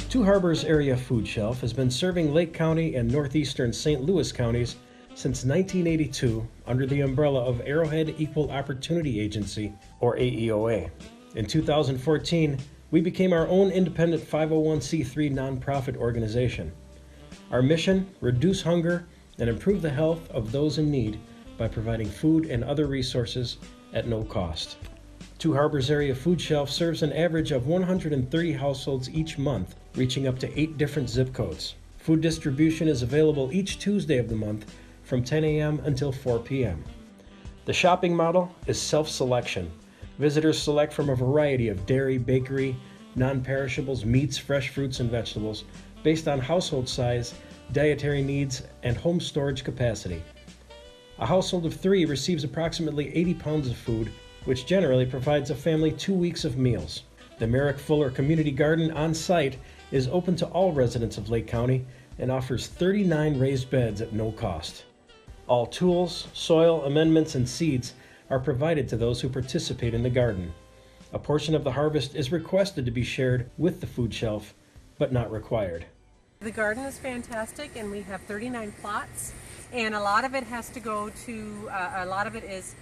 Two Harbors Area Food Shelf has been serving Lake County and northeastern St. Louis counties since 1982 under the umbrella of Arrowhead Equal Opportunity Agency, or AEOA. In 2014, we became our own independent 501c3 nonprofit organization. Our mission: reduce hunger and improve the health of those in need by providing food and other resources at no cost. Two Harbors Area Food Shelf serves an average of 130 households each month, reaching up to 8 different zip codes. Food distribution is available each Tuesday of the month from 10 a.m. until 4 p.m. The shopping model is self-selection. Visitors select from a variety of dairy, bakery, non-perishables, meats, fresh fruits, and vegetables based on household size, dietary needs, and home storage capacity. A household of 3 receives approximately 80 pounds of food, which generally provides a family 2 weeks of meals. The Merrick Fuller Community Garden on site is open to all residents of Lake County and offers 39 raised beds at no cost. All tools, soil amendments, and seeds are provided to those who participate in the garden. A portion of the harvest is requested to be shared with the food shelf, but not required. The garden is fantastic, and we have 39 plots, and a lot of it has to go to, a lot of it is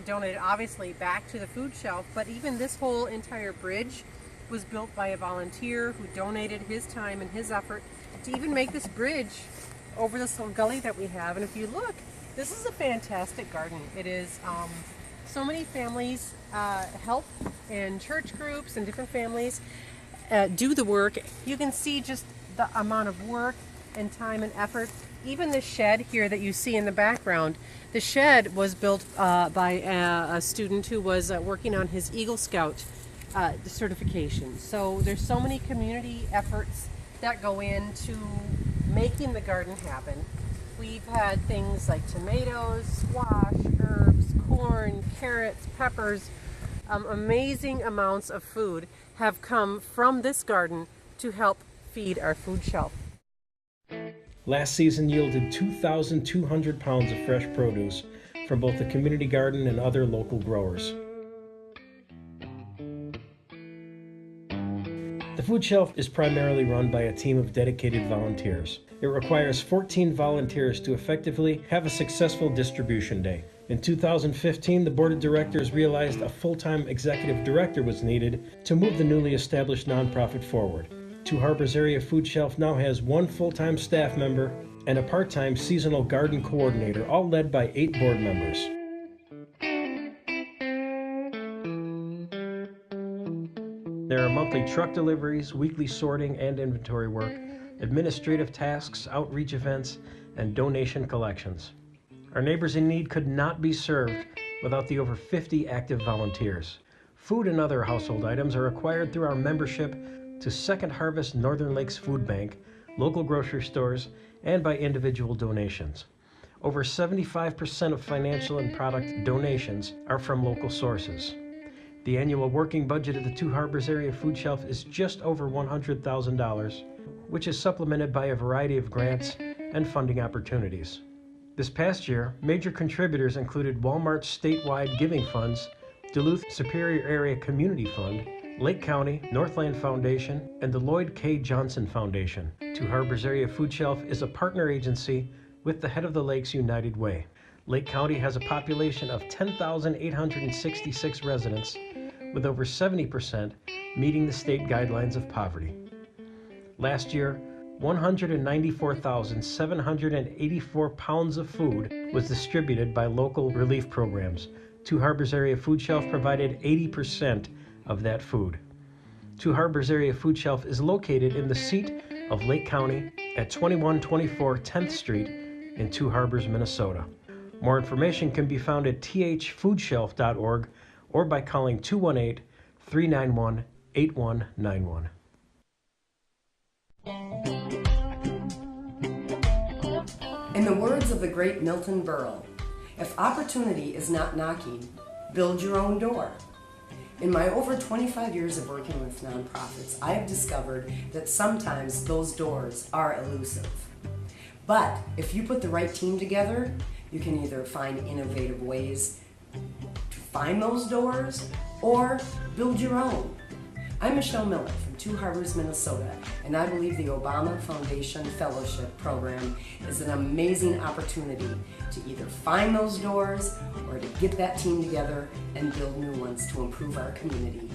donated obviously back to the food shelf, but even this whole entire bridge was built by a volunteer who donated his time and his effort to even make this bridge over this little gully that we have. And if you look, this is a fantastic garden. It is, so many families help, and church groups and different families do the work. You can see just the amount of work and time and effort. Even the shed here that you see in the background, the shed was built by a student who was working on his Eagle Scout certification. So there's so many community efforts that go into making the garden happen. We've had things like tomatoes, squash, herbs, corn, carrots, peppers. Amazing amounts of food have come from this garden to help feed our food shelf. Last season yielded 2,200 pounds of fresh produce from both the community garden and other local growers. The food shelf is primarily run by a team of dedicated volunteers. It requires 14 volunteers to effectively have a successful distribution day. In 2015, the board of directors realized a full-time executive director was needed to move the newly established nonprofit forward. Two Harbors Area Food Shelf now has 1 full-time staff member and a part-time seasonal garden coordinator, all led by 8 board members. There are monthly truck deliveries, weekly sorting and inventory work, administrative tasks, outreach events, and donation collections. Our neighbors in need could not be served without the over 50 active volunteers. Food and other household items are acquired through our membership to Second Harvest Northern Lakes Food Bank, local grocery stores, and by individual donations. Over 75% of financial and product donations are from local sources. The annual working budget of the Two Harbors Area Food Shelf is just over $100,000, which is supplemented by a variety of grants and funding opportunities. This past year, major contributors included Walmart's statewide giving funds, Duluth Superior Area Community Fund, Lake County, Northland Foundation, and the Lloyd K. Johnson Foundation. Two Harbors Area Food Shelf is a partner agency with the Head of the Lakes United Way. Lake County has a population of 10,866 residents, with over 70% meeting the state guidelines of poverty. Last year, 194,784 pounds of food was distributed by local relief programs. Two Harbors Area Food Shelf provided 80% of that food. Two Harbors Area Food Shelf is located in the seat of Lake County at 2124 10th Street in Two Harbors, Minnesota. More information can be found at thfoodshelf.org or by calling 218-391-8191. In the words of the great Milton Berle, if opportunity is not knocking, build your own door. In my over 25 years of working with nonprofits, I have discovered that sometimes those doors are elusive. But if you put the right team together, you can either find innovative ways to find those doors or build your own. I'm Michelle Miller from Two Harbors, Minnesota, and I believe the Obama Foundation Fellowship Program is an amazing opportunity to either find those doors or to get that team together and build new ones to improve our community.